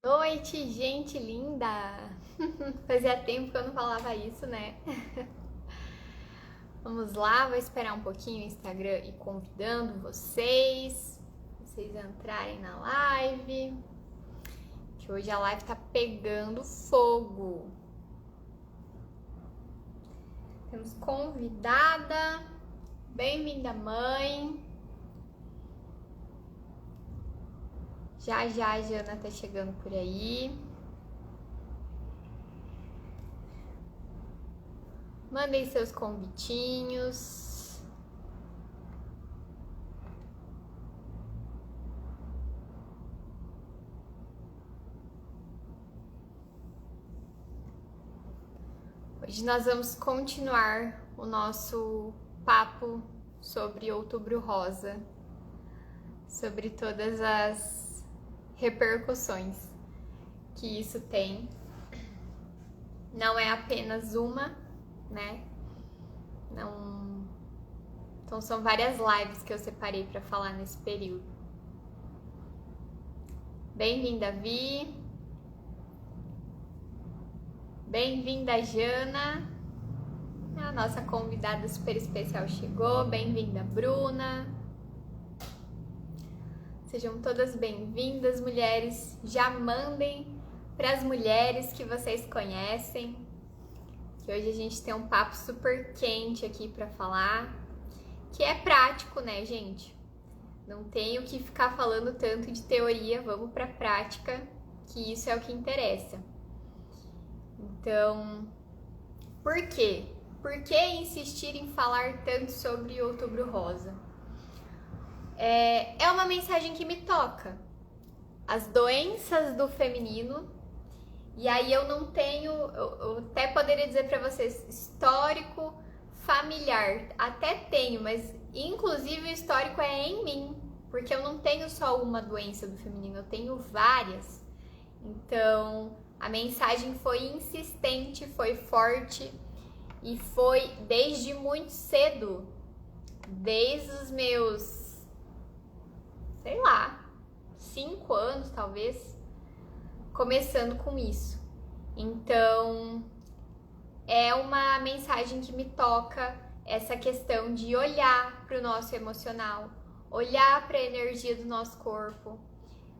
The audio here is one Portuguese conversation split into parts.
Noite, gente linda! Fazia tempo que eu não falava isso, né? Vamos lá, vou esperar um pouquinho o Instagram e convidando vocês entrarem na live, que hoje a live tá pegando fogo. Temos convidada, bem-vinda mãe. Já já a Jana tá chegando por aí. Mandem seus convitinhos. Hoje nós vamos continuar o nosso papo sobre Outubro Rosa, sobre todas as repercussões que isso tem. Não é apenas uma, né? Não. Então são várias lives que eu separei para falar nesse período. Bem-vinda, Vi. Bem-vinda, Jana. A nossa convidada super especial chegou. Bem-vinda, Bruna. Sejam todas bem-vindas, mulheres. Já mandem para as mulheres que vocês conhecem, que hoje a gente tem um papo super quente aqui para falar, que é prático, né, gente? Não tenho que ficar falando tanto de teoria, vamos para a prática, que isso é o que interessa. Então, por quê? Por que insistir em falar tanto sobre Outubro Rosa? É uma mensagem que me toca. As doenças do feminino. E aí eu não tenho, eu até poderia dizer para vocês, histórico familiar. Até tenho, mas inclusive o histórico é em mim. Porque eu não tenho só uma doença do feminino, eu tenho várias. Então, a mensagem foi insistente, foi forte. E foi desde muito cedo. Desde os meus... 5 anos talvez, começando com isso. Então, é uma mensagem que me toca, essa questão de olhar para o nosso emocional, olhar para a energia do nosso corpo.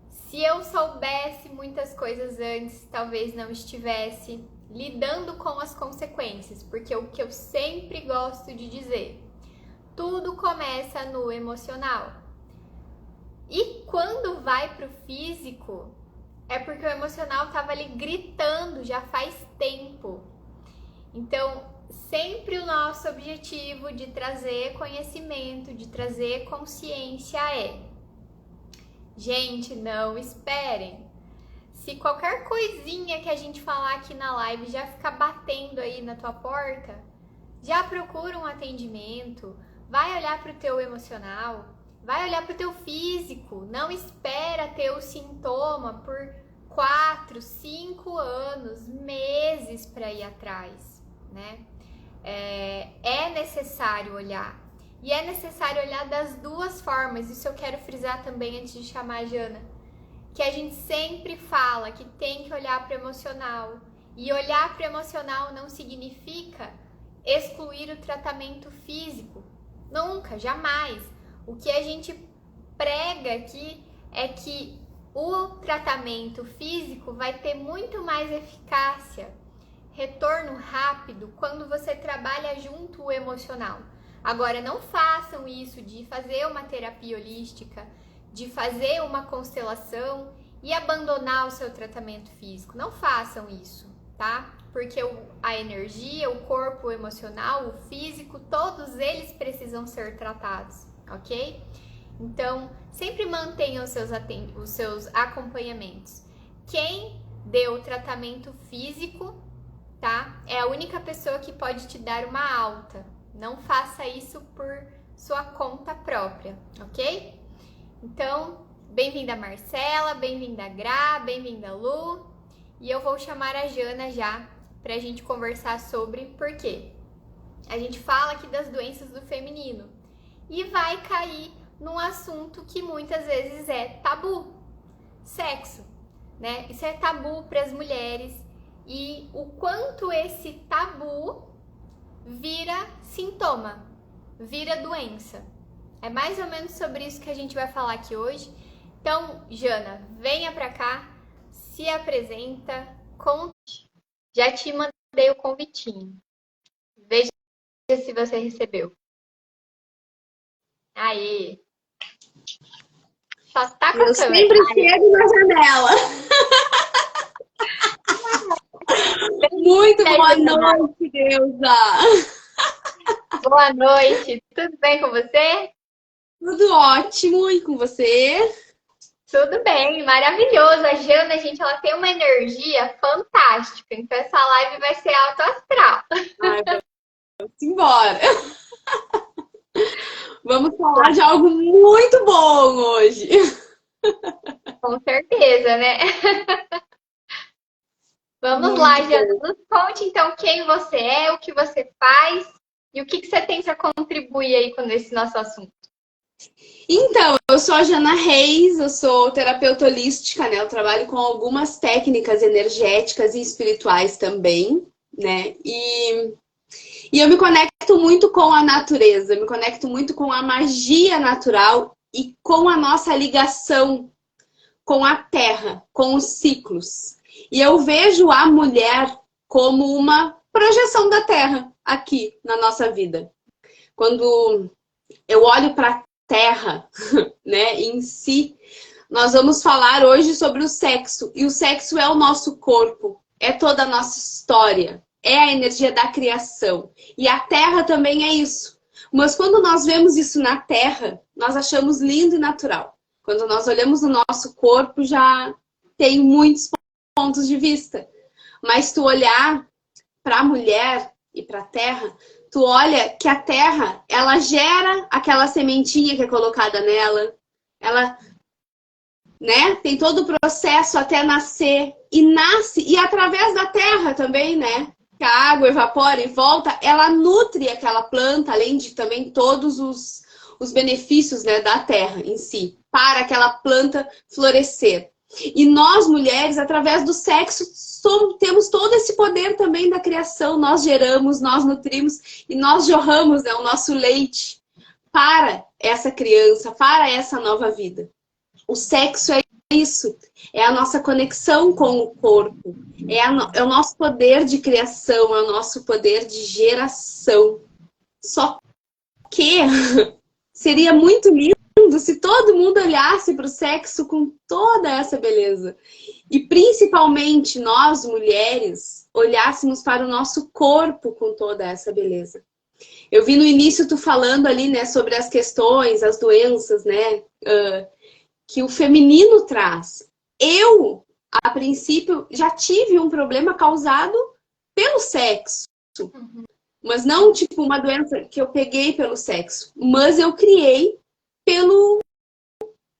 Se eu soubesse muitas coisas antes, talvez não estivesse lidando com as consequências, porque o que eu sempre gosto de dizer, tudo começa no emocional. E quando vai pro físico, é porque o emocional tava ali gritando já faz tempo. Então, sempre o nosso objetivo de trazer conhecimento, de trazer consciência é: gente, não esperem. Se qualquer coisinha que a gente falar aqui na live já ficar batendo aí na tua porta, já procura um atendimento, vai olhar pro teu emocional. Vai olhar para o teu físico, não espera ter o sintoma por 4, 5 anos, meses para ir atrás, né? É necessário olhar. E é necessário olhar das duas formas, isso eu quero frisar também antes de chamar a Jana. Que a gente sempre fala que tem que olhar para o emocional. E olhar para o emocional não significa excluir o tratamento físico. Nunca, jamais. O que a gente prega aqui é que o tratamento físico vai ter muito mais eficácia, retorno rápido, quando você trabalha junto o emocional. Agora, não façam isso de fazer uma terapia holística, de fazer uma constelação e abandonar o seu tratamento físico. Não façam isso, tá? Porque a energia, o corpo, o emocional, o físico, todos eles precisam ser tratados. Ok? Então, sempre mantenham os seus acompanhamentos. Quem deu o tratamento físico, tá? É a única pessoa que pode te dar uma alta. Não faça isso por sua conta própria, ok? Então, bem-vinda Marcela, bem-vinda Gra, bem-vinda Lu. E eu vou chamar a Jana já pra gente conversar sobre por quê. A gente fala aqui das doenças do feminino. E vai cair num assunto que muitas vezes é tabu: sexo. né? Isso é tabu para as mulheres e o quanto esse tabu vira sintoma, vira doença. É mais ou menos sobre isso que a gente vai falar aqui hoje. Então, Jana, venha para cá, se apresenta, conte. Já te mandei o convitinho. Veja se você recebeu. Aí. Só tá com a Eu câmera. sempre chego na janela. Muito boa noite, Deusa. Boa noite. Tudo bem com você? Tudo ótimo. E com você? Tudo bem, maravilhoso. A Jana, gente, ela tem uma energia fantástica. Então essa live vai ser alto astral. Ai, vamos embora. Vamos falar de algo muito bom hoje. Com certeza, né? Vamos lá, Jana. Nos conte então quem você é, o que você faz e o que você tem para contribuir aí com esse nosso assunto. Então, eu sou a Jana Reis, eu sou terapeuta holística, né? Eu trabalho com algumas técnicas energéticas e espirituais também, né? E eu me conecto muito com a natureza, eu me conecto muito com a magia natural e com a nossa ligação com a terra, com os ciclos. E eu vejo a mulher como uma projeção da terra aqui na nossa vida. Quando eu olho para a terra, né, em si, nós vamos falar hoje sobre o sexo. E o sexo é o nosso corpo, é toda a nossa história, é a energia da criação. E a terra também é isso. Mas quando nós vemos isso na terra, nós achamos lindo e natural. Quando nós olhamos o nosso corpo, já tem muitos pontos de vista. Mas tu olhar para a mulher e para a terra, tu olha que a terra, ela gera aquela sementinha que é colocada nela. Ela, né, tem todo o processo até nascer. E nasce, e através da terra também, né? Que a água evapora e volta, ela nutre aquela planta, além de também todos os benefícios, né, da terra em si, para aquela planta florescer. E nós, mulheres, através do sexo, temos todo esse poder também da criação. Nós geramos, nós nutrimos e nós jorramos, né, o nosso leite para essa criança, para essa nova vida. O sexo é isso, é a nossa conexão com o corpo, é o nosso poder de criação, é o nosso poder de geração. Só que seria muito lindo se todo mundo olhasse para o sexo com toda essa beleza. E principalmente nós, mulheres, olhássemos para o nosso corpo com toda essa beleza. Eu vi no início tu falando ali, né, sobre as questões, as doenças, né, que o feminino traz. Eu, a princípio, já tive um problema causado pelo sexo. Mas não, tipo, uma doença que eu peguei pelo sexo. Mas eu criei pelo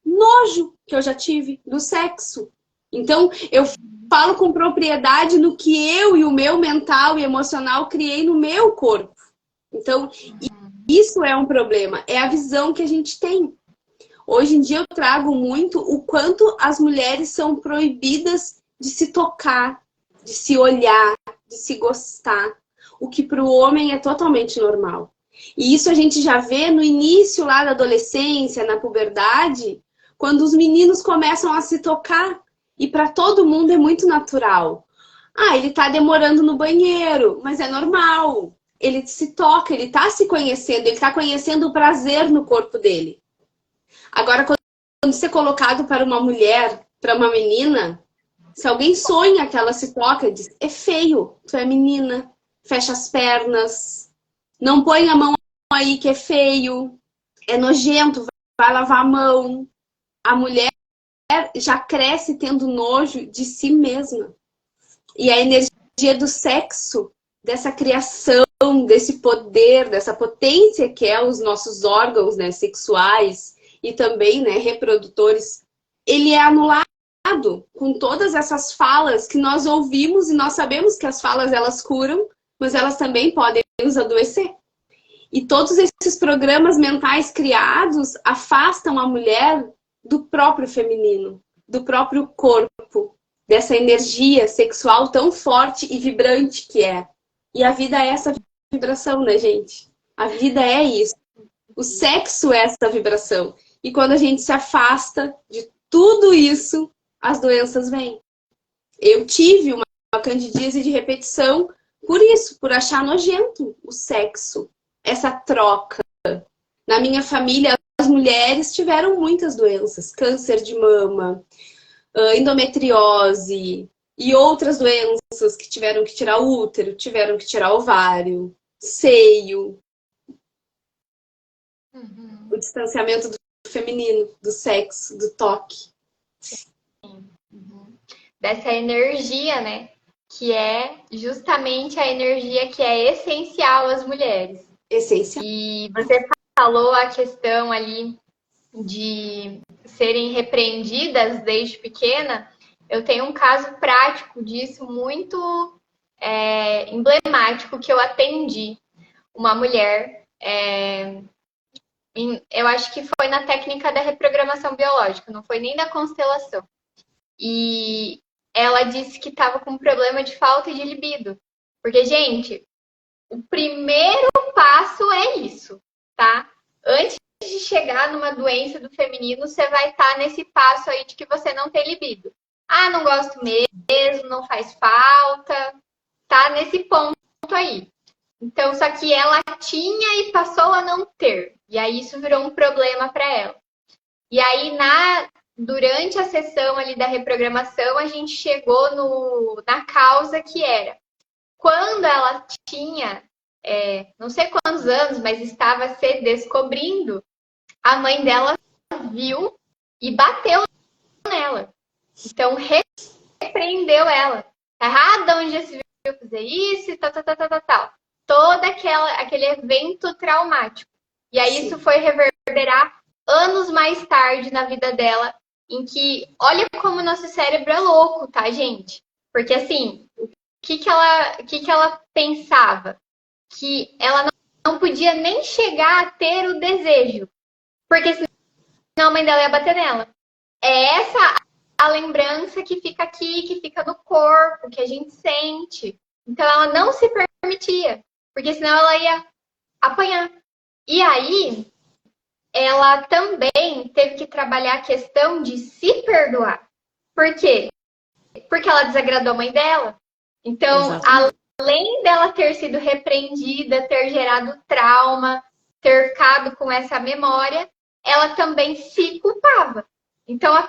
nojo que eu já tive do sexo. Então, eu falo com propriedade no que eu e o meu mental e emocional criei no meu corpo. Então, isso é um problema. É a visão que a gente tem. Hoje em dia eu trago muito o quanto as mulheres são proibidas de se tocar, de se olhar, de se gostar. O que para o homem é totalmente normal. E isso a gente já vê no início lá da adolescência, na puberdade, quando os meninos começam a se tocar. E para todo mundo é muito natural. Ah, ele tá demorando no banheiro, mas é normal. Ele se toca, ele tá se conhecendo, ele tá conhecendo o prazer no corpo dele. Agora, quando isso é colocado para uma mulher, para uma menina, se alguém sonha que ela se toca, diz, é feio, tu é menina, fecha as pernas, não põe a mão aí que é feio, é nojento, vai lavar a mão. A mulher já cresce tendo nojo de si mesma. E a energia do sexo, dessa criação, desse poder, dessa potência que é os nossos órgãos, né, sexuais e também, né, reprodutores, ele é anulado com todas essas falas que nós ouvimos e nós sabemos que as falas elas curam, mas elas também podem nos adoecer. E todos esses programas mentais criados afastam a mulher do próprio feminino, do próprio corpo. dessa energia sexual tão forte e vibrante que é. E a vida é essa vibração, né, gente? A vida é isso. O sexo é essa vibração. E quando a gente se afasta de tudo isso, as doenças vêm. Eu tive uma candidíase de repetição por isso, por achar nojento o sexo, essa troca. Na minha família, as mulheres tiveram muitas doenças, câncer de mama, endometriose e outras doenças que tiveram que tirar útero, tiveram que tirar ovário, seio. O distanciamento do feminino, do sexo, do toque. Dessa energia, né? Que é justamente a energia que é essencial às mulheres. Essencial. E você falou a questão ali de serem repreendidas desde pequena. Eu tenho um caso prático disso muito emblemático que eu atendi. Uma mulher, eu acho que foi na técnica da reprogramação biológica, não foi nem da constelação. E ela disse que estava com problema de falta de libido. Porque, gente, o primeiro passo é isso, tá? Antes de chegar numa doença do feminino, você vai estar nesse passo aí de que você não tem libido. Ah, não gosto mesmo, não faz falta. Tá nesse ponto aí. Então, só que ela tinha e passou a não ter. E aí isso virou um problema para ela. E aí, durante a sessão ali da reprogramação, a gente chegou na causa que era quando ela tinha, não sei quantos anos, mas estava se descobrindo, a mãe dela viu e bateu nela. Então, repreendeu ela. Tá errado, onde já se viu fazer isso e tal. Todo aquele evento traumático. E aí Sim. Isso foi reverberar anos mais tarde na vida dela, em que, olha como o nosso cérebro é louco, tá, gente? Porque, assim, o que ela pensava? Que ela não podia nem chegar a ter o desejo, porque senão a mãe dela ia bater nela. É essa a lembrança que fica aqui, que fica no corpo, que a gente sente. Então, ela não se permitia, porque senão ela ia apanhar. E aí, ela também teve que trabalhar a questão de se perdoar. Por quê? Porque ela desagradou a mãe dela. Então, Exatamente. Além dela ter sido repreendida, ter gerado trauma, ter ficado com essa memória, ela também se culpava. Então, o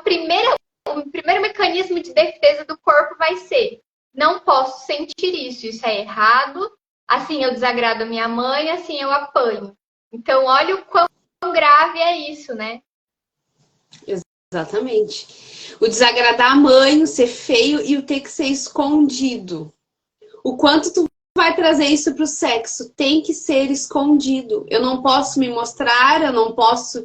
primeiro mecanismo de defesa do corpo vai ser: não posso sentir isso é errado, assim eu desagrado a minha mãe, assim eu apanho. Então, olha o quão grave é isso, né? Exatamente. O desagradar a mãe, o ser feio e o ter que ser escondido. O quanto tu vai trazer isso pro sexo tem que ser escondido. Eu não posso me mostrar, eu não posso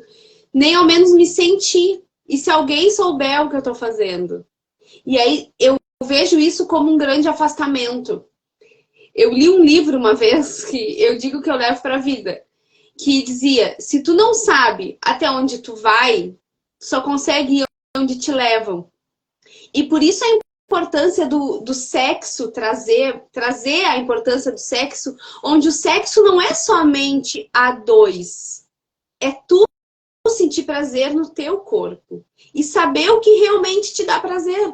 nem ao menos me sentir. E se alguém souber o que eu tô fazendo? E aí eu vejo isso como um grande afastamento. Eu li um livro uma vez que eu digo que eu levo pra vida, que dizia: se tu não sabe até onde tu vai, tu só consegue ir onde te levam. E por isso a importância do sexo, trazer a importância do sexo, onde o sexo não é somente a dois. É tu sentir prazer no teu corpo. E saber o que realmente te dá prazer.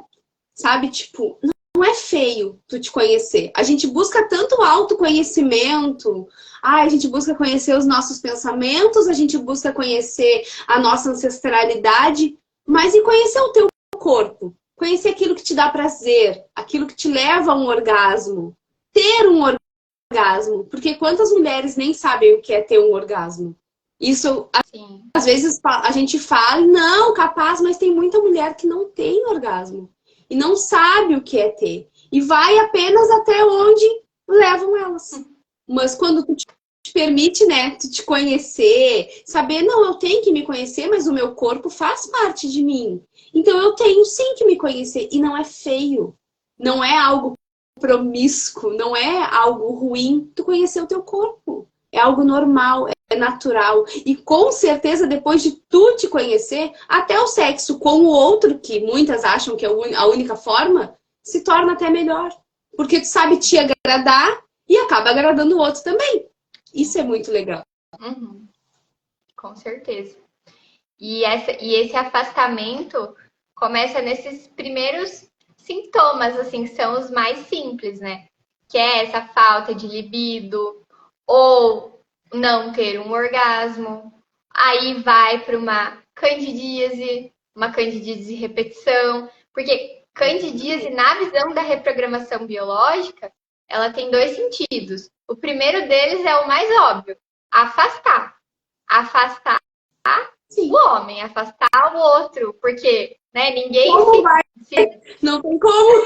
Sabe? Tipo, não é feio tu te conhecer. A gente busca tanto autoconhecimento. A gente busca conhecer os nossos pensamentos, a gente busca conhecer a nossa ancestralidade, mas e conhecer o teu corpo? Conhecer aquilo que te dá prazer, aquilo que te leva a um orgasmo. Ter um orgasmo. Porque quantas mulheres nem sabem o que é ter um orgasmo? Isso, Sim. Às vezes a gente fala, não, capaz, mas tem muita mulher que não tem orgasmo. E não sabe o que é ter. E vai apenas até onde levam elas. Mas quando tu te permite, né, tu te conhecer, saber, não, eu tenho que me conhecer, mas o meu corpo faz parte de mim. Então eu tenho sim que me conhecer. E não é feio. Não é algo promíscuo, não é algo ruim tu conhecer o teu corpo. É algo normal, é natural. E com certeza, depois de tu te conhecer, até o sexo com o outro, que muitas acham que é a única forma, se torna até melhor. Porque tu sabe te agradar e acaba agradando o outro também. Isso é muito legal. Uhum, com certeza. E esse afastamento começa nesses primeiros sintomas, assim, que são os mais simples, né? Que é essa falta de libido, ou não ter um orgasmo. Aí vai para uma candidíase repetição. Porque candidíase, na visão da reprogramação biológica, ela tem dois sentidos. O primeiro deles é o mais óbvio: afastar. Afastar Sim. o homem, afastar o outro, porque, né, ninguém Não tem como.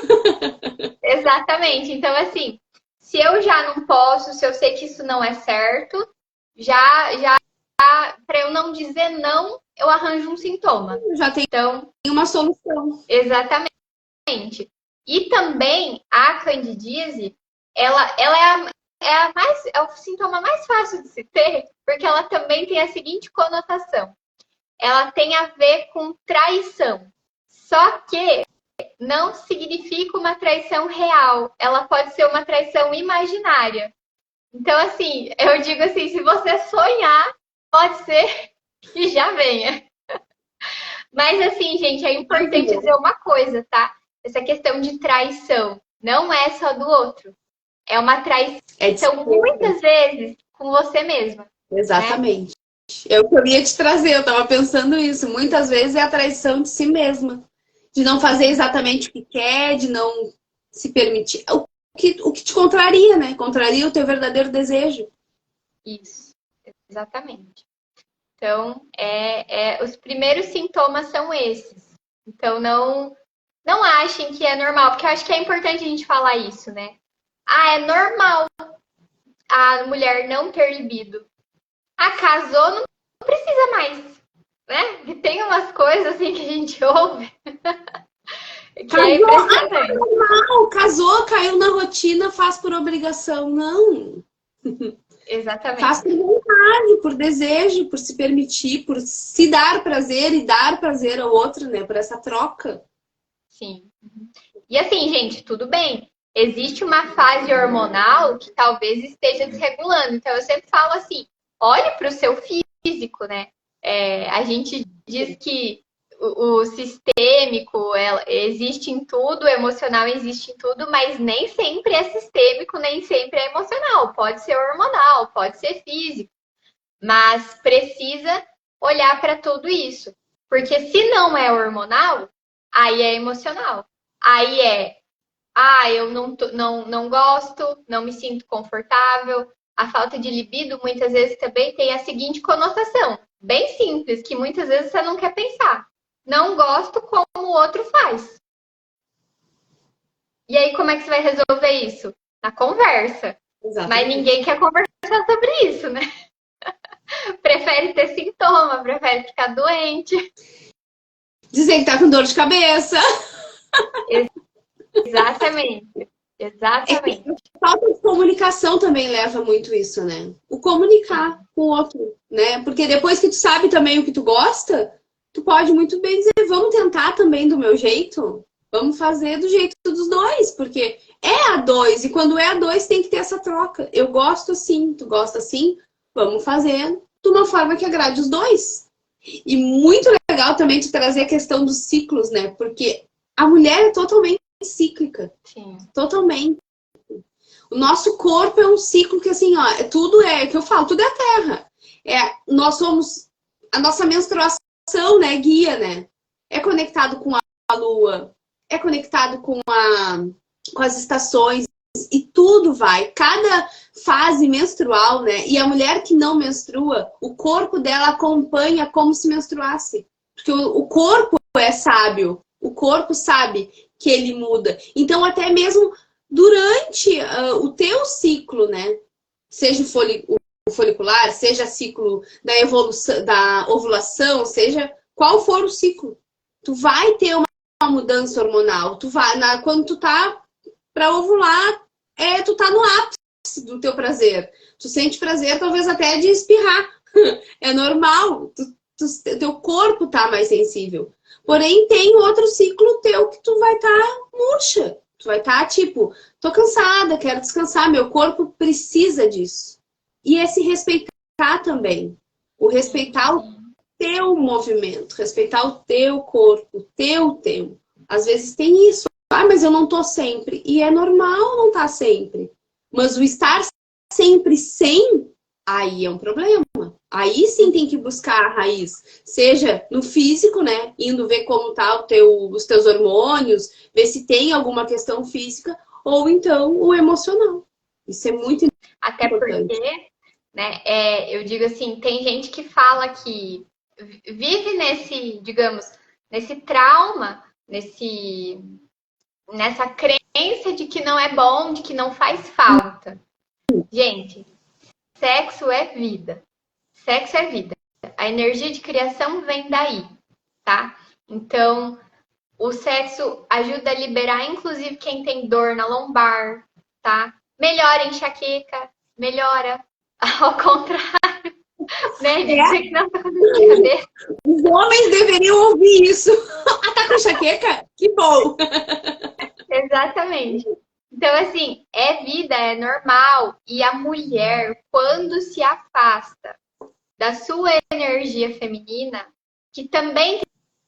Exatamente. Então, assim, se eu já não posso, se eu sei que isso não é certo, já para eu não dizer não, eu arranjo um sintoma. Já tem Então, uma solução. exatamente. E também a candidíase, ela é o sintoma mais fácil de se ter, porque ela também tem a seguinte conotação. Ela tem a ver com traição. Só que não significa uma traição real. Ela pode ser uma traição imaginária. Então, assim, eu digo assim, se você sonhar, pode ser que já venha. Mas, assim, gente, é importante dizer uma coisa, tá? Essa questão de traição não é só do outro. É uma traição, muitas vezes, com você mesma. Exatamente. Né? É o que eu ia te trazer, eu tava pensando isso. Muitas vezes é a traição de si mesma. De não fazer exatamente o que quer, de não se permitir. O que te contraria, né? Contraria o teu verdadeiro desejo. Isso, exatamente. Então, os primeiros sintomas são esses. Então, não achem que é normal, porque eu acho que é importante a gente falar isso, né? Ah, é normal a mulher não ter libido. Ah, casou, não precisa mais, né? E tem umas coisas assim que a gente ouve que é impressionante. Normal, casou, caiu na rotina, faz por obrigação. Não. Exatamente. Faz por vontade, por desejo, por se permitir, por se dar prazer e dar prazer ao outro, né? Por essa troca. Sim. E assim, gente, tudo bem. Existe uma fase hormonal que talvez esteja desregulando. Então, eu sempre falo assim, olhe para o seu físico, né? A gente diz que o sistêmico existe em tudo, o emocional existe em tudo, mas nem sempre é sistêmico, nem sempre é emocional. Pode ser hormonal, pode ser físico, mas precisa olhar para tudo isso. Porque se não é hormonal, aí é emocional. Aí eu não gosto, não me sinto confortável. A falta de libido muitas vezes também tem a seguinte conotação, bem simples, que muitas vezes você não quer pensar. Não gosto como o outro faz. E aí, como é que você vai resolver isso? Na conversa. Exatamente. Mas ninguém quer conversar sobre isso, né? Prefere ter sintoma, prefere ficar doente. Dizer que tá com dor de cabeça. Exatamente. Exatamente. A falta de comunicação também leva muito isso, né? O comunicar com o outro, né? Porque depois que tu sabe também o que tu gosta, tu pode muito bem dizer, vamos tentar também do meu jeito. Vamos fazer do jeito dos dois, porque é a dois. E quando é a dois, tem que ter essa troca. Eu gosto assim, tu gosta assim, vamos fazer de uma forma que agrade os dois. E muito legal também te trazer a questão dos ciclos, né? Porque a mulher é totalmente cíclica. Sim. Totalmente. O nosso corpo é um ciclo que, assim, ó, tudo é, que eu falo, tudo é a terra. Nós somos, a nossa menstruação, né, guia, né? É conectado com a lua, é conectado com as estações, e tudo vai. Cada fase menstrual, né? E a mulher que não menstrua, o corpo dela acompanha como se menstruasse. Porque o corpo é sábio. O corpo sabe que ele muda. Então, até mesmo durante o teu ciclo, né? Seja o folicular, seja ciclo da evolução, da ovulação, seja qual for o ciclo, tu vai ter uma mudança hormonal. Tu vai, quando tu tá para ovular, tu tá no ápice do teu prazer. Tu sente prazer, talvez até de espirrar. É normal. Teu corpo tá mais sensível. Porém, tem outro ciclo teu que tu vai estar murcha. Tu vai estar tipo, tô cansada, quero descansar, meu corpo precisa disso. E é se respeitar também. O respeitar o teu movimento, respeitar o teu corpo, o teu tempo. Às vezes tem isso. Ah, mas eu não tô sempre. E é normal não estar sempre. Mas o estar sempre sem, aí é um problema. Aí sim tem que buscar a raiz. Seja no físico, né? Indo ver como tá os teus hormônios, ver se tem alguma questão física, ou então o emocional. Isso é muito Até importante. porque, né, eu digo assim, tem gente que fala que vive nesse, digamos, nesse trauma, nessa crença de que não é bom, de que não faz falta. Gente, sexo é vida. Sexo é vida. A energia de criação vem daí, tá? Então, o sexo ajuda a liberar, inclusive, quem tem dor na lombar, tá? Melhora a enxaqueca, melhora ao contrário, né? De dizer que não tá com dor de cabeça. Os homens deveriam ouvir isso. Ah, tá com enxaqueca? Que bom! Exatamente. Então, assim, é vida, é normal. E a mulher, quando se afasta da sua energia feminina, que também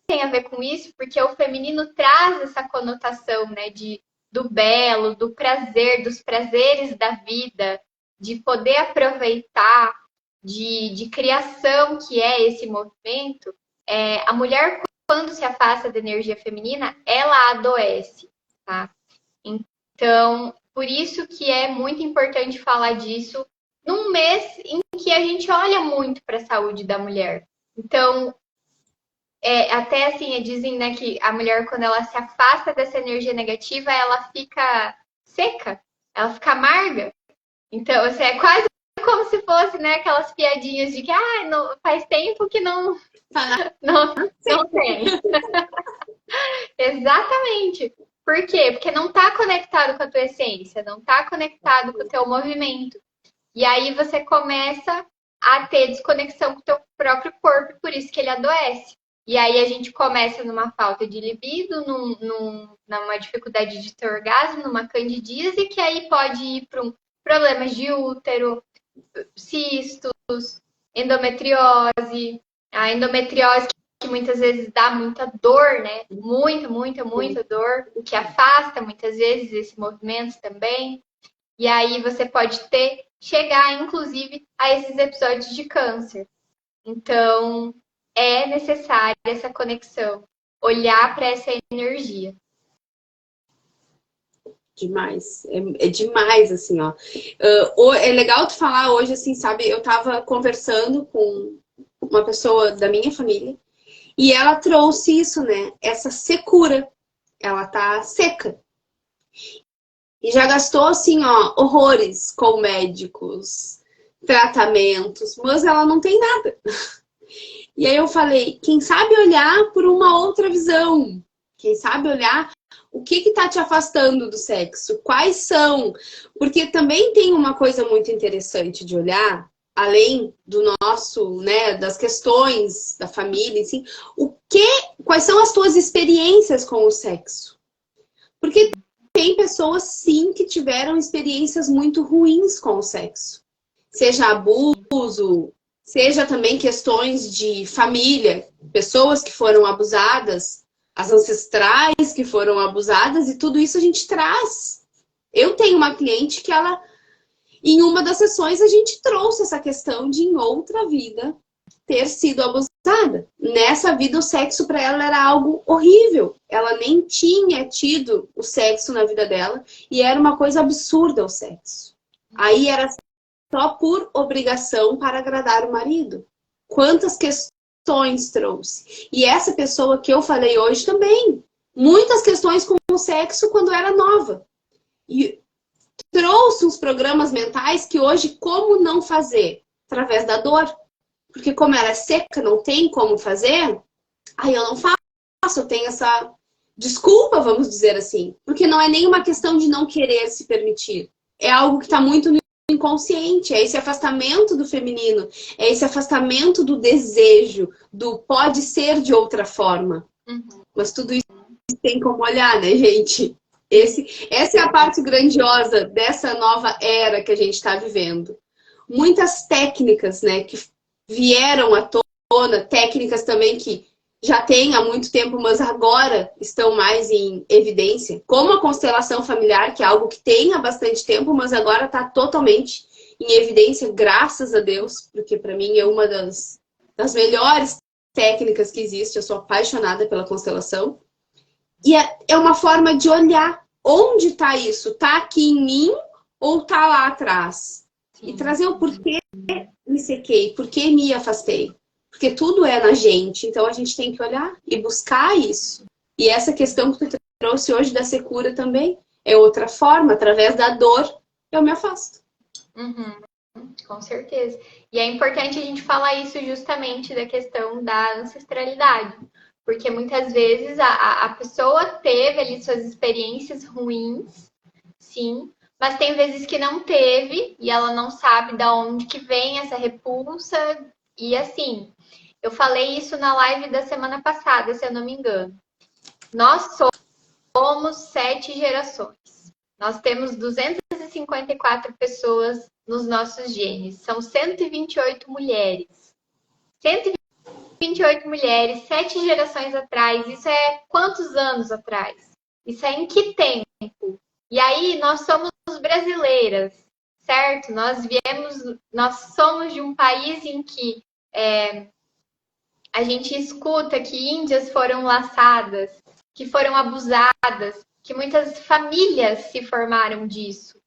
tem a ver com isso, porque o feminino traz essa conotação, né, do belo, do prazer, dos prazeres da vida, de poder aproveitar, de criação, que é esse movimento. A mulher, quando se afasta da energia feminina, ela adoece, tá? Então, por isso que é muito importante falar disso num mês em que a gente olha muito para a saúde da mulher. Então, até assim, dizem, né, que a mulher, quando ela se afasta dessa energia negativa, ela fica seca, ela fica amarga. Então, assim, é quase como se fosse, né, aquelas piadinhas de que não, faz tempo que não tem. Exatamente. Por quê? Porque não está conectado com a tua essência, não está conectado com o teu movimento. E aí você começa a ter desconexão com o teu próprio corpo, por isso que ele adoece. E aí a gente começa numa falta de libido, numa dificuldade de ter orgasmo, numa candidíase, que aí pode ir para problemas de útero, cistos, endometriose. A endometriose que muitas vezes dá muita dor, né? Muita dor, o que afasta muitas vezes esse movimento também. E aí você pode chegar, inclusive, a esses episódios de câncer. Então, é necessária essa conexão, olhar para essa energia. Demais, é demais, assim, ó. É legal tu falar hoje, assim, sabe? Eu tava conversando com uma pessoa da minha família e ela trouxe isso, né? Essa secura. Ela tá seca. E já gastou, assim, ó, horrores com médicos, tratamentos, mas ela não tem nada. E aí eu falei, quem sabe olhar por uma outra visão? Quem sabe olhar o que está te afastando do sexo? Quais são? Porque também tem uma coisa muito interessante de olhar, além do nosso, né, das questões da família, assim, quais são as tuas experiências com o sexo? Porque tem pessoas, sim, que tiveram experiências muito ruins com o sexo. Seja abuso, seja também questões de família, pessoas que foram abusadas, as ancestrais que foram abusadas, e tudo isso a gente traz. Eu tenho uma cliente que ela, em uma das sessões, a gente trouxe essa questão de, em outra vida, ter sido abusada. Nessa vida, o sexo para ela era algo horrível. Ela nem tinha tido o sexo na vida dela, e era uma coisa absurda o sexo. Aí era só por obrigação para agradar o marido. Quantas questões trouxe. E essa pessoa que eu falei hoje também. Muitas questões com o sexo quando era nova. E trouxe uns programas mentais que hoje, como não fazer? Através da dor. Porque como ela é seca, não tem como fazer, aí eu não faço, eu tenho essa desculpa, vamos dizer assim. Porque não é nenhuma questão de não querer se permitir. É algo que está muito no inconsciente, é esse afastamento do feminino, é esse afastamento do desejo, do pode ser de outra forma. Mas tudo isso tem como olhar, né, gente? Essa é a parte grandiosa dessa nova era que a gente está vivendo. Muitas técnicas, né, que vieram à tona, técnicas também que já tem há muito tempo, mas agora estão mais em evidência, como a constelação familiar, que é algo que tem há bastante tempo, mas agora está totalmente em evidência, graças a Deus, porque para mim é uma das melhores técnicas que existe. Eu sou apaixonada pela constelação. E é uma forma de olhar onde está isso. Está aqui em mim ou está lá atrás? E trazer o porquê me sequei, porquê me afastei. Porque tudo é na gente, então a gente tem que olhar e buscar isso. E essa questão que tu trouxe hoje da secura também é outra forma, através da dor, eu me afasto. Com certeza. E é importante a gente falar isso justamente da questão da ancestralidade. Porque muitas vezes a pessoa teve ali suas experiências ruins, sim, mas tem vezes que não teve e ela não sabe de onde que vem essa repulsa. E assim, eu falei isso na live da semana passada, se eu não me engano. Nós somos 7 gerações. Nós temos 254 pessoas nos nossos genes. São 128 mulheres. 128 mulheres, 7 gerações atrás. Isso é quantos anos atrás? Isso é em que tempo? E aí, nós somos brasileiras, certo? Nós somos de um país em que a gente escuta que índias foram laçadas, que foram abusadas, que muitas famílias se formaram disso.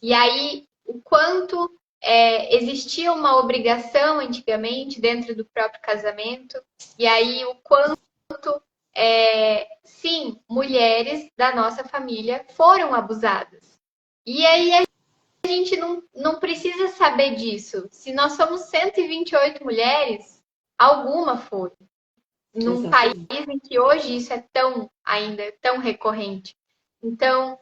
E aí, o quanto existia uma obrigação antigamente dentro do próprio casamento, e aí o quanto, sim, mulheres da nossa família foram abusadas. E aí a gente não precisa saber disso. Se nós somos 128 mulheres, alguma foi. Num país em que hoje isso é ainda tão recorrente. Então,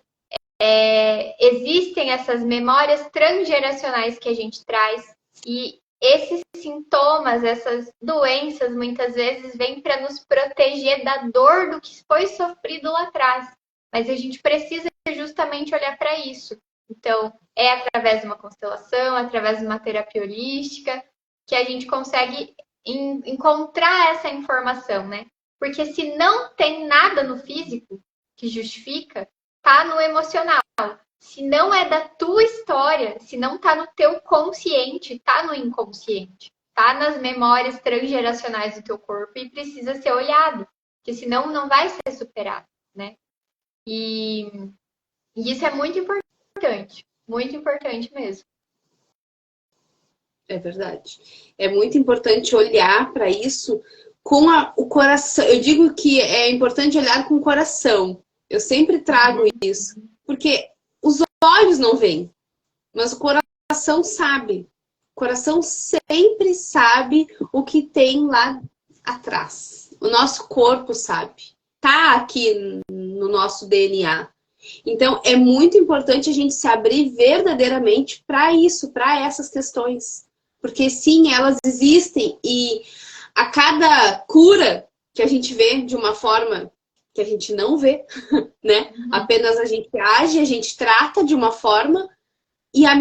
existem essas memórias transgeracionais que a gente traz e esses sintomas, essas doenças, muitas vezes vêm para nos proteger da dor do que foi sofrido lá atrás. Mas a gente precisa justamente olhar para isso. Então, é através de uma constelação, através de uma terapia holística, que a gente consegue encontrar essa informação, né? Porque se não tem nada no físico que justifica, tá no emocional. Se não é da tua história, se não tá no teu consciente, tá no inconsciente. Tá nas memórias transgeracionais do teu corpo e precisa ser olhado. Porque senão não vai ser superado, né? E isso é muito importante mesmo. É verdade. É muito importante olhar para isso com o coração. Eu digo que é importante olhar com o coração. Eu sempre trago isso. Porque os olhos não veem, mas o coração sabe. O coração sempre sabe o que tem lá atrás. O nosso corpo sabe. Tá aqui no nosso DNA. Então, é muito importante a gente se abrir verdadeiramente para isso, para essas questões. Porque sim, elas existem e a cada cura que a gente vê de uma forma que a gente não vê, né? Apenas a gente age, a gente trata de uma forma e a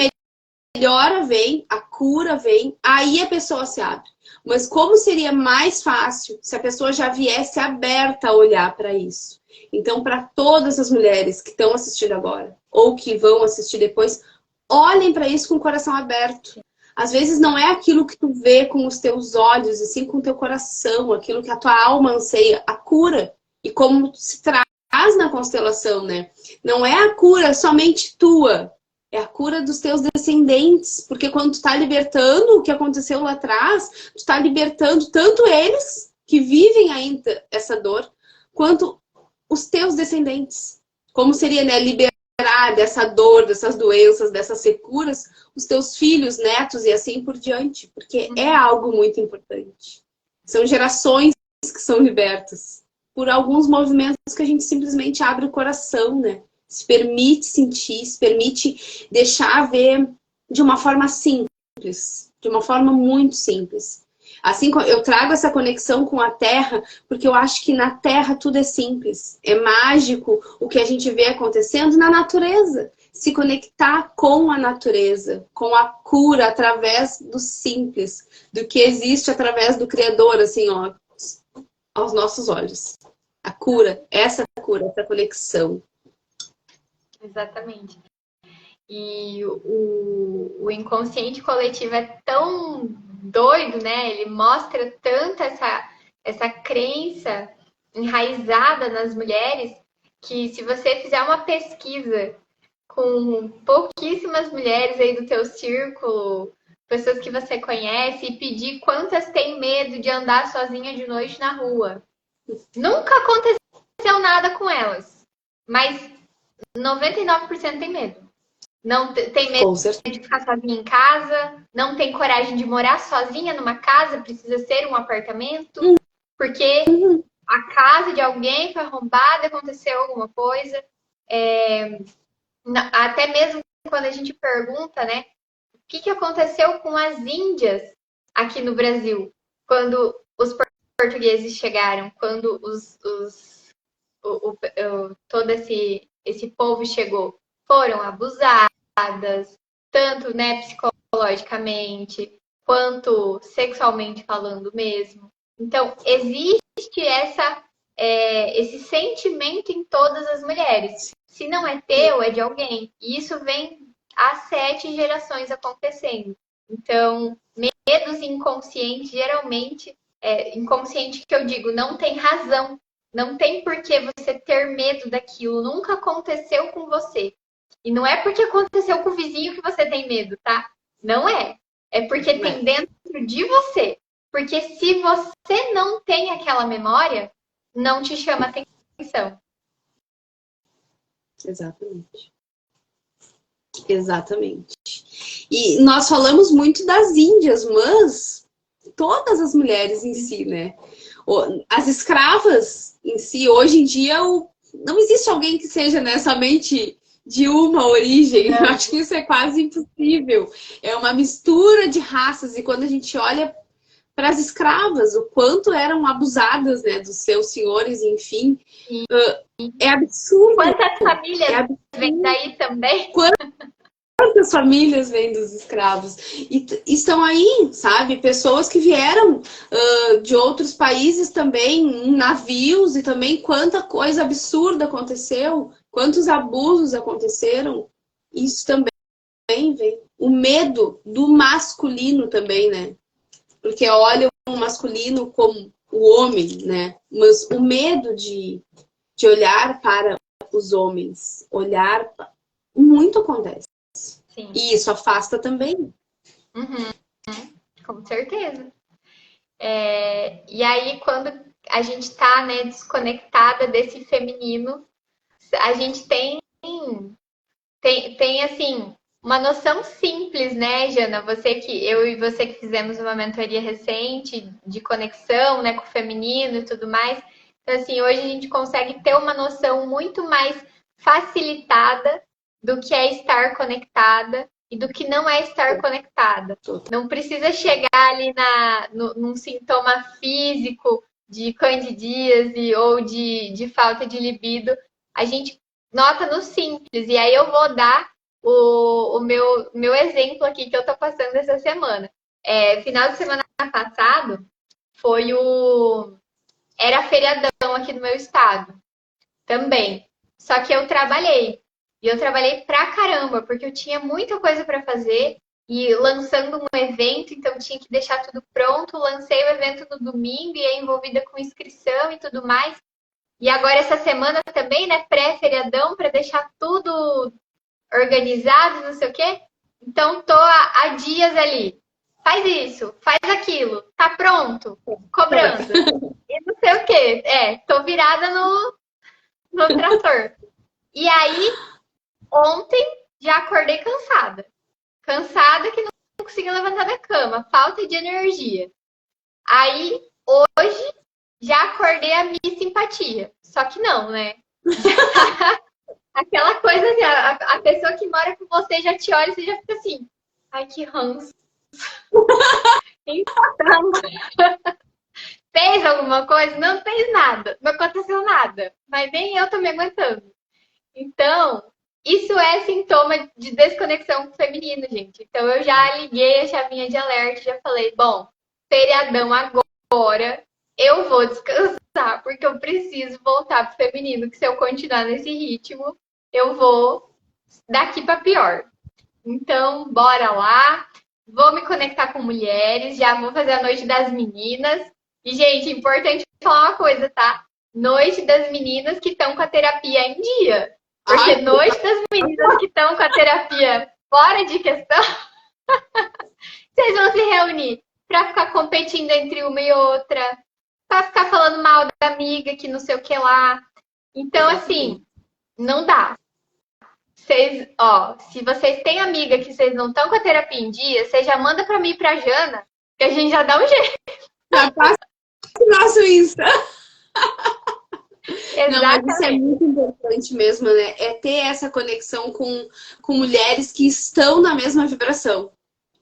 melhora vem, a cura vem, aí a pessoa se abre. Mas como seria mais fácil se a pessoa já viesse aberta a olhar para isso? Então, para todas as mulheres que estão assistindo agora ou que vão assistir depois, olhem para isso com o coração aberto. Às vezes não é aquilo que tu vê com os teus olhos, e sim com o teu coração, aquilo que a tua alma anseia, a cura. E como se traz na constelação, né? Não é a cura somente tua, é a cura dos teus descendentes. Porque quando tu tá libertando o que aconteceu lá atrás, tu tá libertando tanto eles, que vivem ainda essa dor, quanto os teus descendentes. Como seria, né, liberar dessa dor, dessas doenças, dessas securas, os teus filhos, netos e assim por diante. Porque é algo muito importante. São gerações que são libertas por alguns movimentos que a gente simplesmente abre o coração, né? Se permite sentir, se permite deixar ver de uma forma simples, de uma forma muito simples. Assim, eu trago essa conexão com a Terra, porque eu acho que na Terra tudo é simples. É mágico o que a gente vê acontecendo na natureza. Se conectar com a natureza, com a cura através do simples, do que existe através do Criador, assim, ó, aos nossos olhos. A cura, essa conexão. Exatamente. E o inconsciente coletivo é tão doido, né? Ele mostra tanto essa crença enraizada nas mulheres que se você fizer uma pesquisa com pouquíssimas mulheres aí do teu círculo, pessoas que você conhece, e pedir quantas têm medo de andar sozinha de noite na rua. Nunca aconteceu nada com elas, mas 99% tem medo. Não tem medo de ficar sozinha em casa, não tem coragem de morar sozinha numa casa, precisa ser um apartamento, porque a casa de alguém foi arrombada, aconteceu alguma coisa. Até mesmo quando a gente pergunta, né, o que aconteceu com as índias aqui no Brasil, quando os portugueses chegaram, quando todo esse povo chegou, foram abusados, tanto, né, psicologicamente, quanto sexualmente falando mesmo. Então, existe esse sentimento em todas as mulheres. Se não é teu, é de alguém. E isso vem há 7 gerações acontecendo. Então, medos inconscientes, geralmente, inconsciente que eu digo, não tem razão. Não tem por que você ter medo daquilo. Nunca aconteceu com você. E não é porque aconteceu com o vizinho que você tem medo, tá? Não é. É porque tem dentro de você. Porque se você não tem aquela memória, não te chama atenção. Exatamente. Exatamente. E nós falamos muito das índias, mas todas as mulheres em si, né? As escravas em si, hoje em dia, não existe alguém que seja, né, somente de uma origem. Eu acho que isso é quase impossível. É uma mistura de raças. E quando a gente olha para as escravas, o quanto eram abusadas, né, dos seus senhores, enfim, é absurdo. Quantas famílias vêm daí também? Quantas famílias vêm dos escravos? E estão aí, sabe? Pessoas que vieram de outros países também, em navios, e também quanta coisa absurda aconteceu, quantos abusos aconteceram. Isso também vem. O medo do masculino também, né? Porque olha o masculino como o homem, né? Mas o medo de olhar para os homens, muito acontece. Sim. E isso afasta também. Com certeza. E aí, quando a gente tá, né, desconectada desse feminino, a gente tem assim, uma noção simples, né, Jana? Eu e você que fizemos uma mentoria recente de conexão, né, com o feminino e tudo mais. Então, assim, hoje a gente consegue ter uma noção muito mais facilitada do que é estar conectada e do que não é estar conectada. Não precisa chegar ali num sintoma físico de candidíase ou de falta de libido. A gente nota no simples. E aí eu vou dar o meu exemplo aqui que eu tô passando essa semana. Final de semana passado era feriadão aqui no meu estado também. Só que eu trabalhei. E eu trabalhei pra caramba, porque eu tinha muita coisa para fazer e lançando um evento, então tinha que deixar tudo pronto. Lancei o evento no domingo e é envolvida com inscrição e tudo mais. E agora essa semana também, né, pré-feriadão, para deixar tudo organizado, não sei o quê. Então tô há dias ali. Faz isso, faz aquilo, tá pronto, cobrando. E não sei o quê. Tô virada no trator. E aí, ontem já acordei cansada. Cansada que não conseguia levantar da cama. Falta de energia. Aí, hoje, já acordei a Miss Simpatia. Só que não, né? Aquela coisa assim, a pessoa que mora com você já te olha e você já fica assim. Ai, que ranço. Então, fez alguma coisa? Não fez nada. Não aconteceu nada. Mas nem eu tô me aguentando. Então, isso é sintoma de desconexão com o feminino, gente. Então, eu já liguei a chavinha de alerta, já falei, bom, feriadão agora, eu vou descansar, porque eu preciso voltar pro feminino, que se eu continuar nesse ritmo, eu vou daqui para pior. Então, bora lá. Vou me conectar com mulheres, já vou fazer a noite das meninas. E, gente, importante falar uma coisa, tá? Noite das meninas que estão com a terapia em dia. Porque Ai, noite das meninas que estão com a terapia fora de questão, vocês vão se reunir para ficar competindo entre uma e outra, para ficar falando mal da amiga que não sei o que lá. Então, assim, não dá. Vocês, ó, se vocês têm amiga que vocês não estão com a terapia em dia, você já manda para mim e pra Jana, que a gente já dá um jeito. já passa o nosso Insta. Não, mas isso é Exatamente. muito importante mesmo, né? É ter essa conexão com mulheres que estão na mesma vibração.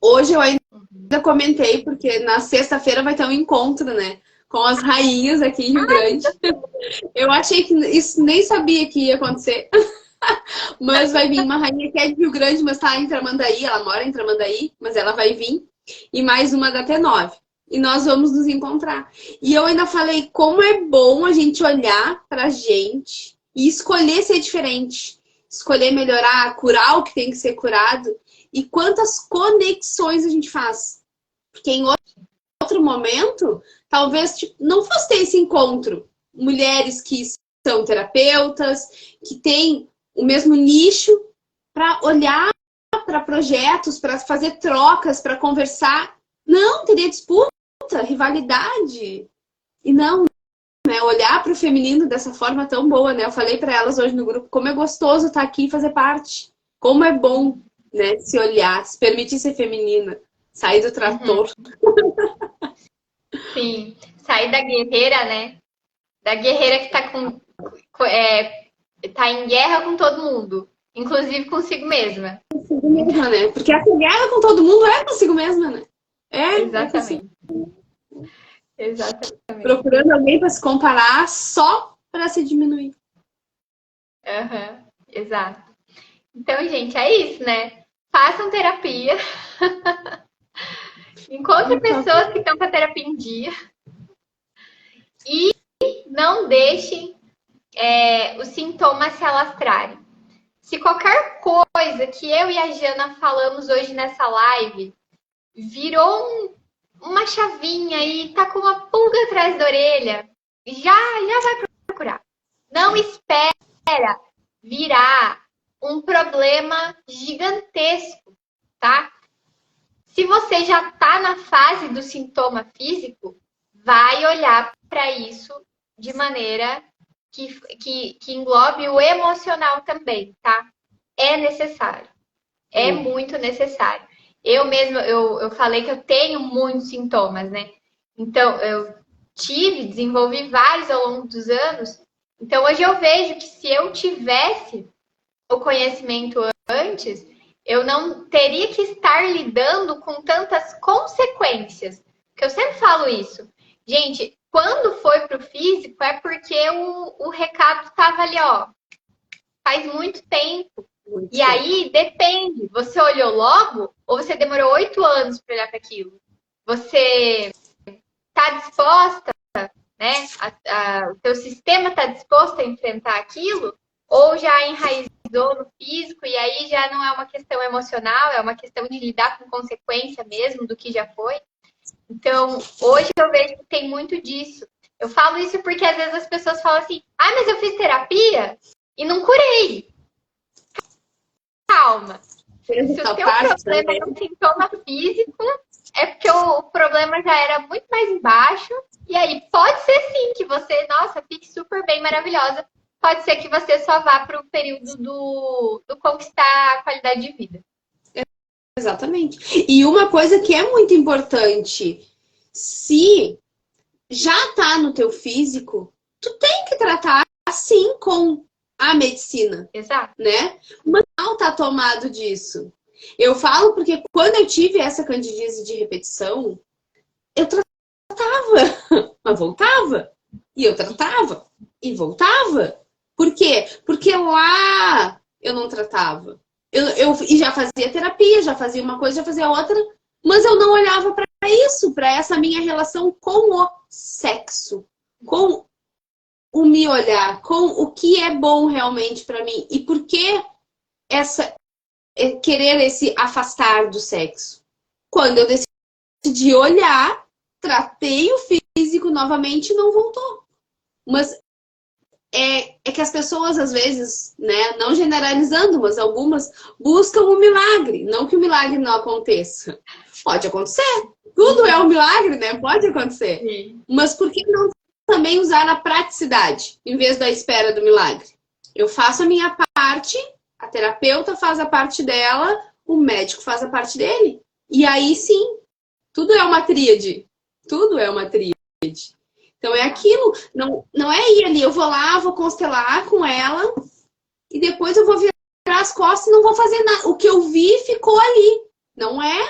Hoje eu ainda comentei, porque na sexta-feira vai ter um encontro, né? Com as rainhas aqui em Rio Grande. Eu achei que isso nem sabia que ia acontecer. Mas vai vir uma rainha que é de Rio Grande, mas tá em Tramandaí. Ela mora em Tramandaí, mas ela vai vir. E mais uma da T9. E nós vamos nos encontrar. E eu ainda falei como é bom a gente olhar pra gente e escolher ser diferente. Escolher melhorar, curar o que tem que ser curado. E quantas conexões a gente faz. Porque em outro momento, talvez tipo, não fosse ter esse encontro. Mulheres que são terapeutas, que têm o mesmo nicho para olhar para projetos, para fazer trocas, para conversar. Não, teria disputa, rivalidade. E não, né? Olhar para o feminino dessa forma tão boa, né? Eu falei para elas hoje no grupo como é gostoso estar aqui e fazer parte. Como é bom, né? Se olhar, se permitir ser feminina, sair do trator. Sim, sair da guerreira, né? Da guerreira que tá em guerra com todo mundo, inclusive consigo mesma. Consigo mesma, né? Porque essa guerra com todo mundo é consigo mesma, né? É consigo. Exatamente. Exatamente. Procurando alguém para se comparar só para se diminuir. Uhum. Exato. Então, gente, é isso, né? Façam terapia. Encontre pessoas que estão com a terapia em dia. E não deixem os sintomas se alastrarem. Se qualquer coisa que eu e a Jana falamos hoje nessa live virou uma chavinha e tá com uma pulga atrás da orelha, já vai procurar. Não espera virar um problema gigantesco, tá? Se você já tá na fase do sintoma físico, vai olhar para isso de maneira que englobe o emocional também, tá? É necessário. É muito necessário. Eu mesma, eu falei que eu tenho muitos sintomas, né? Então, eu desenvolvi vários ao longo dos anos. Então, hoje eu vejo que se eu tivesse o conhecimento antes, eu não teria que estar lidando com tantas consequências. Porque eu sempre falo isso. Gente, quando foi pro físico, é porque o recado estava ali, ó, faz muito tempo. E aí, depende. Você olhou logo ou você demorou 8 anos para olhar para aquilo? Você está disposta, né? O teu sistema está disposto a enfrentar aquilo? Ou já enraizou no físico e aí já não é uma questão emocional, é uma questão de lidar com consequência mesmo do que já foi? Então, hoje eu vejo que tem muito disso. Eu falo isso porque às vezes as pessoas falam assim, mas eu fiz terapia e não curei. Calma. Se o teu problema é um sintoma físico, é porque o problema já era muito mais embaixo. E aí, pode ser sim que você, nossa, fique super bem, maravilhosa. Pode ser que você só vá para o período do conquistar a qualidade de vida. Exatamente. E uma coisa que é muito importante, se já tá no teu físico, tu tem que tratar assim com a medicina. Exato. Né? Mas não tá tomado disso. Eu falo porque quando eu tive essa candidíase de repetição, eu tratava, mas voltava. E eu tratava e voltava. Por quê? Porque lá eu não tratava. E já fazia terapia, já fazia uma coisa, já fazia outra, mas eu não olhava para isso, para essa minha relação com o sexo, com o me olhar, com o que é bom realmente para mim e por que essa querer esse afastar do sexo. Quando eu decidi olhar, tratei o físico novamente e não voltou. Mas é que as pessoas, às vezes, né, não generalizando, mas algumas buscam o milagre. Não que o milagre não aconteça. Pode acontecer. Tudo é um milagre, né? Pode acontecer. Sim. Mas por que não também usar a praticidade, em vez da espera do milagre? Eu faço a minha parte, a terapeuta faz a parte dela, o médico faz a parte dele. E aí sim, tudo é uma tríade. Tudo é uma tríade. Então é aquilo, não é ir ali, eu vou lá, vou constelar com ela e depois eu vou virar as costas e não vou fazer nada. O que eu vi ficou ali, não é?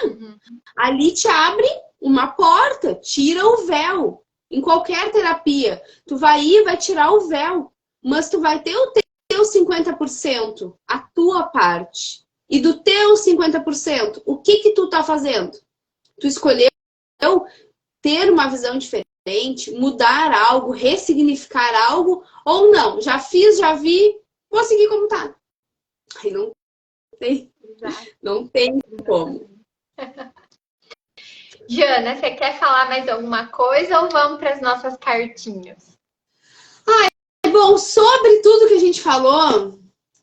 Ali te abre uma porta, tira o véu. Em qualquer terapia, tu vai ir, vai tirar o véu, mas tu vai ter o teu 50%, a tua parte. E do teu 50%, o que tu tá fazendo? Tu escolheu ter uma visão diferente, mudar algo, ressignificar algo, ou não, já fiz, já vi, vou seguir como tá. Aí não tem como. Jana, você quer falar mais alguma coisa ou vamos para as nossas cartinhas? Bom, sobre tudo que a gente falou,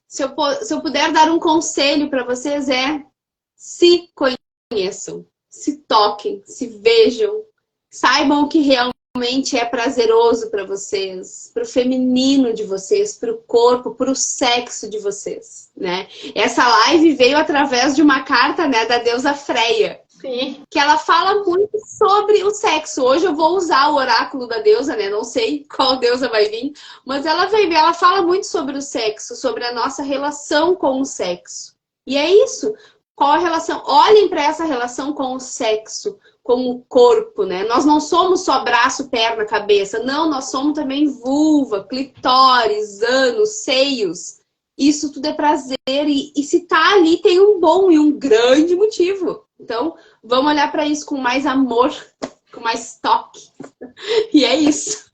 se eu puder dar um conselho para vocês se conheçam, se toquem, se vejam, saibam o que realmente é prazeroso para vocês, para o feminino de vocês, para o corpo, para o sexo de vocês, né? Essa live veio através de uma carta, né, da deusa Freia. Sim. Que ela fala muito sobre o sexo. Hoje eu vou usar o oráculo da deusa, né? Não sei qual deusa vai vir, mas ela fala muito sobre o sexo, sobre a nossa relação com o sexo. E é isso. Qual a relação? Olhem para essa relação com o sexo, com o corpo, né? Nós não somos só braço, perna, cabeça. Não, nós somos também vulva, clitóris, ânus, seios. Isso tudo é prazer e se tá ali tem um bom e um grande motivo. Então, vamos olhar para isso com mais amor, com mais toque. E é isso.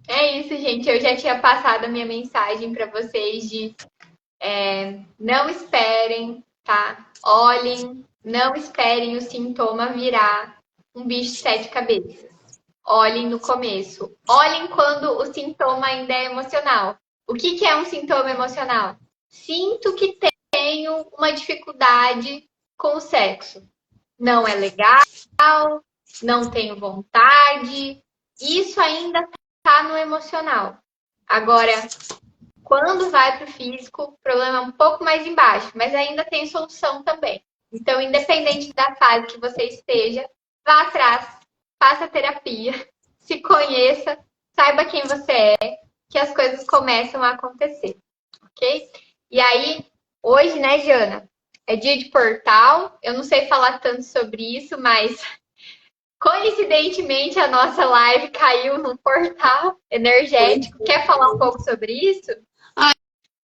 É isso, gente. Eu já tinha passado a minha mensagem para vocês de não esperem, tá? Olhem, não esperem o sintoma virar um bicho de 7 cabeças. Olhem no começo. Olhem quando o sintoma ainda é emocional. O que é um sintoma emocional? Sinto que tenho uma dificuldade com o sexo. Não é legal, não tenho vontade. Isso ainda está no emocional. Agora, quando vai para o físico, o problema é um pouco mais embaixo, mas ainda tem solução também. Então, independente da fase que você esteja, vá atrás, faça terapia, se conheça, saiba quem você é, que as coisas começam a acontecer, ok? E aí, hoje, né, Jana, é dia de portal. Eu não sei falar tanto sobre isso, mas coincidentemente a nossa live caiu num portal energético. Quer falar um pouco sobre isso?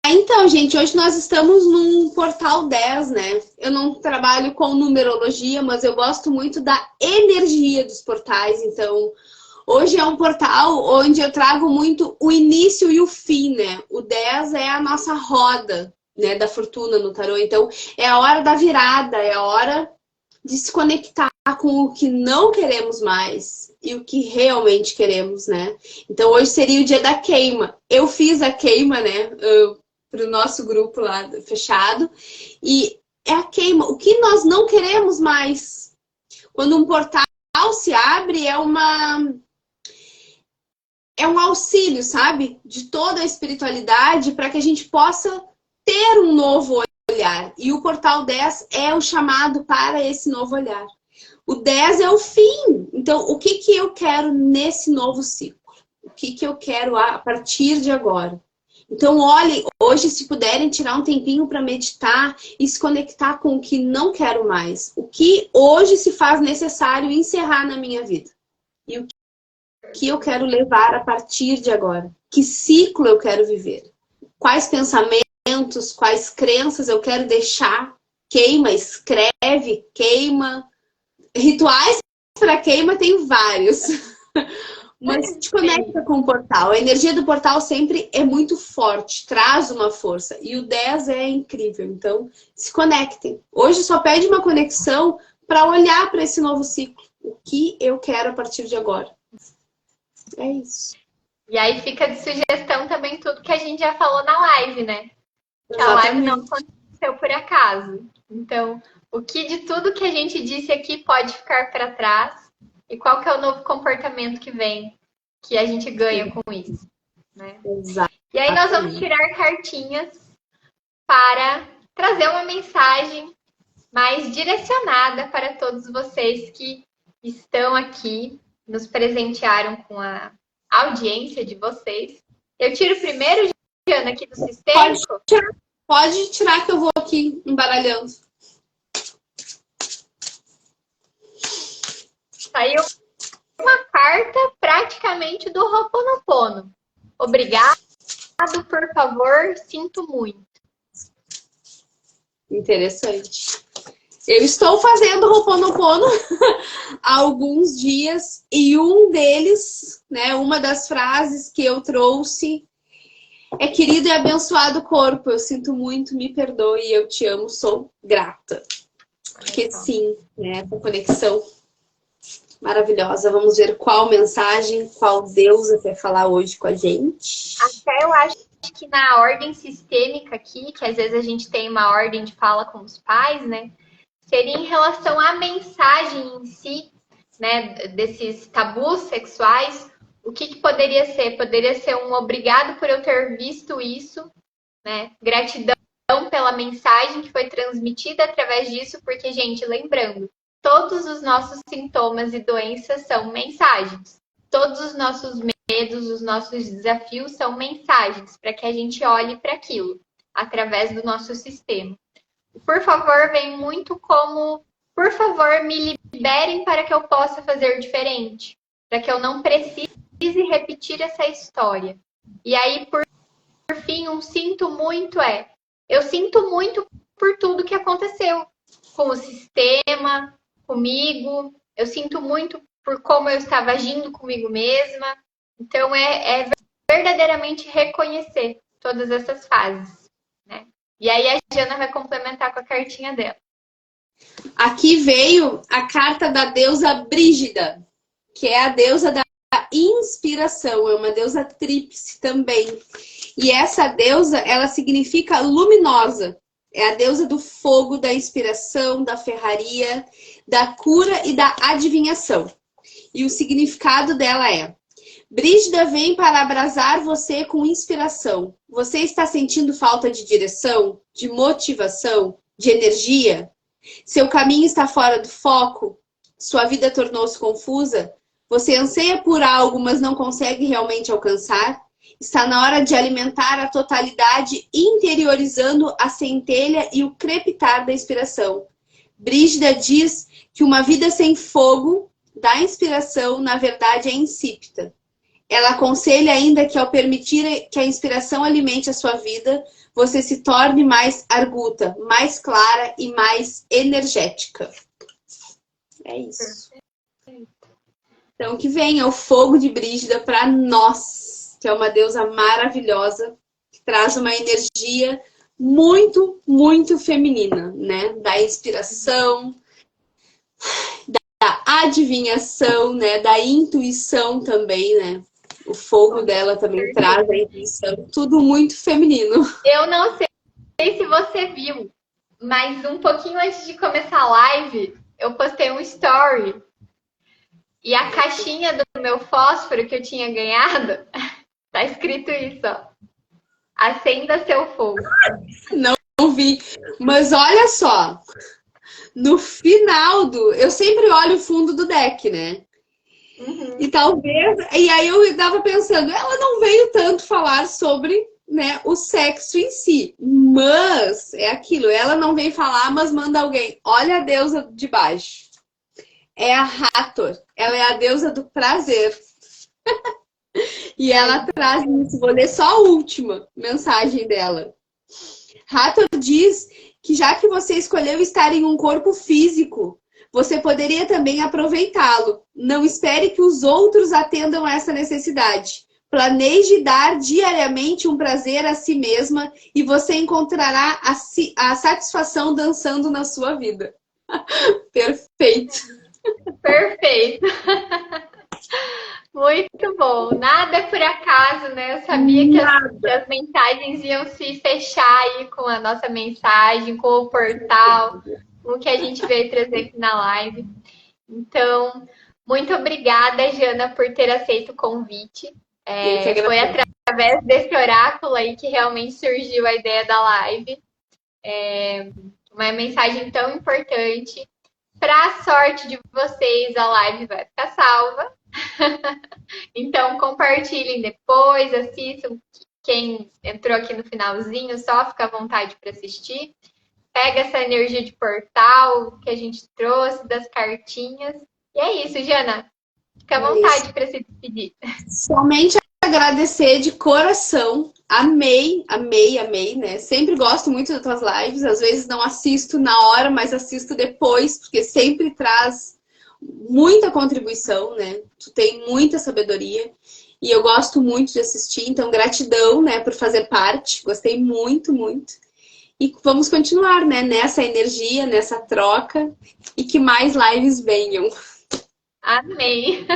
Então, gente, hoje nós estamos num portal 10, né? Eu não trabalho com numerologia, mas eu gosto muito da energia dos portais. Então, hoje é um portal onde eu trago muito o início e o fim, né? O 10 é a nossa roda, né, da fortuna no tarô. Então, é a hora da virada, é a hora de se conectar com o que não queremos mais e o que realmente queremos, né? Então, hoje seria o dia da queima. Eu fiz a queima, né, para o nosso grupo lá fechado. E é a queima. O que nós não queremos mais? Quando um portal se abre, é um auxílio, sabe? De toda a espiritualidade para que a gente possa ter um novo olhar. E o portal 10 é o chamado para esse novo olhar. O 10 é o fim. Então, o que eu quero nesse novo ciclo? O que eu quero a partir de agora? Então, olhem, hoje, se puderem tirar um tempinho para meditar e se conectar com o que não quero mais. O que hoje se faz necessário encerrar na minha vida. E o que eu quero levar a partir de agora. Que ciclo eu quero viver. Quais pensamentos, quais crenças eu quero deixar. Queima, escreve, queima. Rituais para queima tem vários. Mas te conecta com o portal. A energia do portal sempre é muito forte, traz uma força. E o 10 é incrível. Então, se conectem. Hoje só pede uma conexão para olhar para esse novo ciclo. O que eu quero a partir de agora. É isso. E aí fica de sugestão também tudo que a gente já falou na live, né? Que a live não aconteceu por acaso. Então, o que de tudo que a gente disse aqui pode ficar para trás? E qual que é o novo comportamento que vem, que a gente ganha com isso, né? Exato. E aí nós vamos tirar cartinhas para trazer uma mensagem mais direcionada para todos vocês que estão aqui, nos presentearam com a audiência de vocês. Eu tiro primeiro, Jana, aqui do sistêmico? Pode tirar que eu vou aqui embaralhando. Saiu uma carta praticamente do Ho'oponopono. Obrigado, por favor, sinto muito. Interessante. Eu estou fazendo Ho'oponopono há alguns dias e um deles, né, uma das frases que eu trouxe é: querido e abençoado corpo, eu sinto muito, me perdoe, eu te amo, sou grata. Porque sim, né, essa conexão maravilhosa. Vamos ver qual mensagem, qual deusa quer falar hoje com a gente. Até eu acho que na ordem sistêmica aqui, que às vezes a gente tem uma ordem de fala com os pais, né? Seria em relação à mensagem em si, né? Desses tabus sexuais. O que poderia ser? Poderia ser um obrigado por eu ter visto isso, né? Gratidão pela mensagem que foi transmitida através disso, porque, gente, lembrando, todos os nossos sintomas e doenças são mensagens. Todos os nossos medos, os nossos desafios são mensagens para que a gente olhe para aquilo através do nosso sistema. Por favor, vem muito como, por favor, me liberem para que eu possa fazer diferente, para que eu não precise repetir essa história. E aí, por fim, um sinto muito eu sinto muito por tudo que aconteceu com o sistema, comigo, eu sinto muito por como eu estava agindo comigo mesma. Então, é verdadeiramente reconhecer todas essas fases, né? E aí a Jana vai complementar com a cartinha dela. Aqui veio a carta da deusa Brígida, que é a deusa da inspiração, é uma deusa tríplice também. E essa deusa, ela significa luminosa. É a deusa do fogo, da inspiração, da ferraria, da cura e da adivinhação. E o significado dela é: Brígida vem para abrasar você com inspiração. Você está sentindo falta de direção, de motivação, de energia? Seu caminho está fora do foco? Sua vida tornou-se confusa? Você anseia por algo, mas não consegue realmente alcançar? Está na hora de alimentar a totalidade, interiorizando a centelha e o crepitar da inspiração. Brígida diz que uma vida sem fogo da inspiração, na verdade, é insípida. Ela aconselha ainda que, ao permitir que a inspiração alimente a sua vida, você se torne mais arguta, mais clara e mais energética. É isso. Então, que venha o fogo de Brígida para nós, que é uma deusa maravilhosa, que traz uma energia muito, muito feminina, né? Da inspiração, da adivinhação, né? Da intuição também, né? O fogo dela também traz a intuição. Tudo muito feminino. Eu não sei se você viu, mas um pouquinho antes de começar a live, eu postei um story. E a caixinha do meu fósforo que eu tinha ganhado, tá escrito isso, ó. Acenda seu fogo. Não vi. Mas olha só. No final do... Eu sempre olho o fundo do deck, né? Uhum. E talvez... E aí eu tava pensando, ela não veio tanto falar sobre né, o sexo em si. Mas é aquilo, ela não vem falar, mas manda alguém. Olha a deusa de baixo. É a Hathor. Ela é a deusa do prazer. E ela traz isso. Vou ler só a última mensagem dela. Hathor diz que já que você escolheu estar em um corpo físico, você poderia também aproveitá-lo. Não espere que os outros atendam a essa necessidade. Planeje dar diariamente um prazer a si mesma e você encontrará a satisfação dançando na sua vida. Perfeito. Perfeito. Muito bom. Nada por acaso, né? Eu sabia que as mensagens iam se fechar aí com a nossa mensagem, com o portal, com o que a gente veio trazer aqui na live. Então, muito obrigada, Jana, por ter aceito o convite. Foi através desse oráculo aí que realmente surgiu a ideia da live. Uma mensagem tão importante. Para a sorte de vocês, a live vai ficar salva. Então, compartilhem depois, assistam. Quem entrou aqui no finalzinho, só fica à vontade para assistir. Pega essa energia de portal que a gente trouxe, das cartinhas. E é isso, Jana. Fica à vontade para se despedir. Somente agradecer de coração. Amei, né? Sempre gosto muito das tuas lives. Às vezes não assisto na hora, mas assisto depois, porque sempre traz muita contribuição, né? Tu tem muita sabedoria e eu gosto muito de assistir. Então, gratidão, né, por fazer parte. Gostei muito, muito. E vamos continuar, né, nessa energia, nessa troca e que mais lives venham. Amém.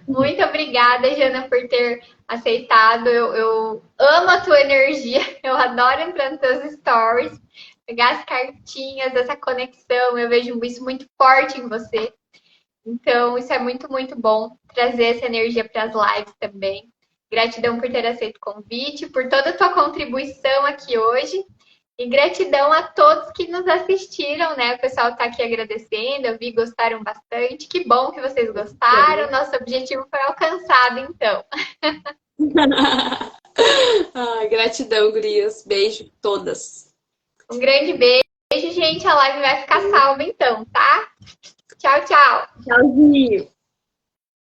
Muito obrigada, Jana, por ter aceitado. Eu amo a tua energia. Eu adoro entrar nos teus stories, pegar as cartinhas, essa conexão. Eu vejo isso muito forte em você. Então, isso é muito, muito bom. Trazer essa energia para as lives também. Gratidão por ter aceito o convite, por toda a tua contribuição aqui hoje. E gratidão a todos que nos assistiram, né? O pessoal está aqui agradecendo, eu vi, gostaram bastante. Que bom que vocês gostaram. Nosso objetivo foi alcançado, então. Ai, gratidão, gurias. Beijo todas. Um grande beijo, gente. A live vai ficar salva, então, tá? Tchau, tchau. Tchauzinho.